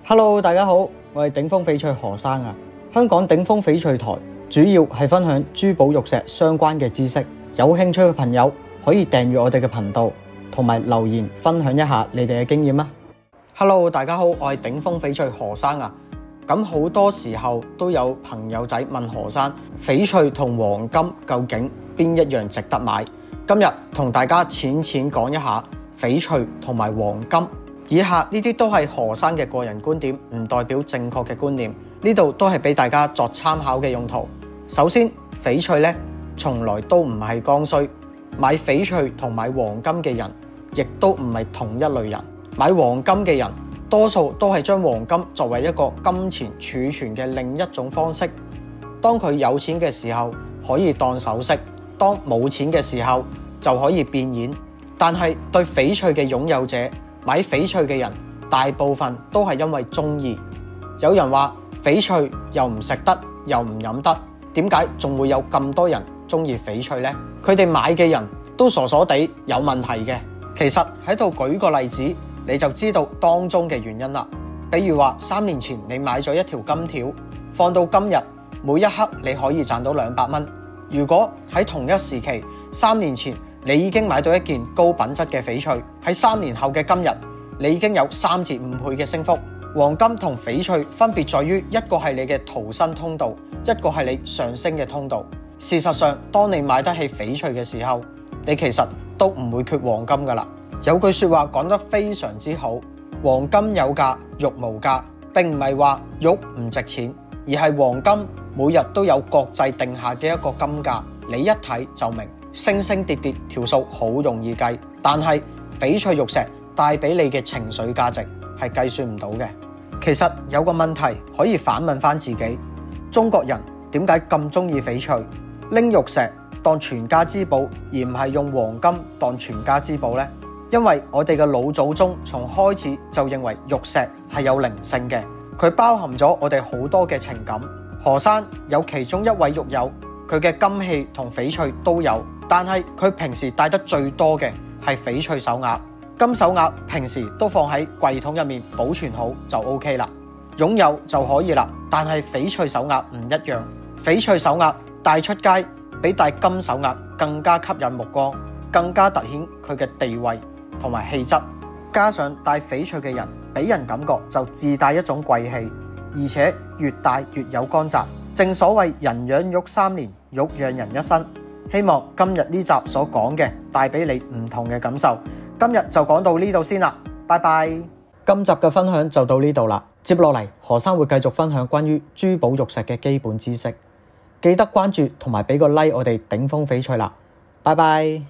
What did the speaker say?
Hello， 大家好，我係頂峰翡翠何生啊。香港頂峰翡翠台主要係分享珠寶玉石相關嘅知識，有興趣嘅朋友可以訂閱我哋嘅頻道，同埋留言分享一下你哋嘅經驗啊。Hello， 大家好，我係頂峰翡翠何生啊。咁好多時候都有朋友仔問何生，翡翠同黃金究竟邊一樣值得買？今日同大家淺講一下翡翠同埋黃金。以下呢啲都係何生嘅個人觀點，唔代表正確嘅觀念。呢度都係俾大家作參考嘅用途。首先，翡翠咧從來都唔係剛需，買翡翠同買黃金嘅人亦都唔係同一類人。買黃金嘅人多數都係將黃金作為一個金錢儲存嘅另一種方式。當佢有錢嘅時候可以當首飾，當冇錢嘅時候就可以變現。但係對翡翠嘅擁有者，買翡翠嘅人大部分都係因為中意。有人話翡翠又唔食得又唔飲得，點解仲會有咁多人中意翡翠呢？佢哋買嘅人都傻傻地有問題嘅。其實喺度舉個例子，你就知道當中嘅原因啦。比如話3年前你買咗一條金條，放到今日每一刻你可以賺到200蚊。如果喺同一時期3年前你已經買到一件高品質嘅翡翠，喺3年後嘅今日你已經有3至5倍嘅升幅。黃金同翡翠分別在於一個係你嘅逃生通道，一個係你上升嘅通道。事實上，當你買得起翡翠嘅時候，你其實都唔會缺黃金噶啦。有句說話講得非常之好，黃金有價，玉無價，並唔係話玉唔值錢，而係黃金每日都有國際定下嘅一個金價，你一睇就明，升升跌跌條數好容易計。但係翡翠玉石帶俾你嘅情緒價值係計算唔到嘅。其實有個問題可以反問翻自己，中國人點解咁中意翡翠，拎玉石當全家之寶，而唔係用黃金當全家之寶呢？因為我哋嘅老祖宗從開始就認為玉石係有靈性嘅，佢包含咗我哋好多嘅情感。何生有其中一位玉友，佢嘅金器同翡翠都有，但係佢平時戴得最多嘅係翡翠手鐲。金手鐲平時都放喺櫃桶入面保存好就 OK 啦，擁有就可以啦。但係翡翠手鐲唔一樣，翡翠手鐲帶出街比戴金手鐲更加吸引目光，更加凸顯佢嘅地位同埋氣質。加上戴翡翠嘅人俾人感覺就自帶一種貴氣，而且越戴越有光澤。正所謂人養玉3年，玉養人一生。希望今日呢集所講嘅帶俾你唔同嘅感受。今日就講到呢度先啦，拜拜。今集嘅分享就到呢度啦，接落嚟何生會繼續分享關於珠寶玉石嘅基本知識。記得關注同埋俾個 like 我哋頂峰翡翠啦，拜拜。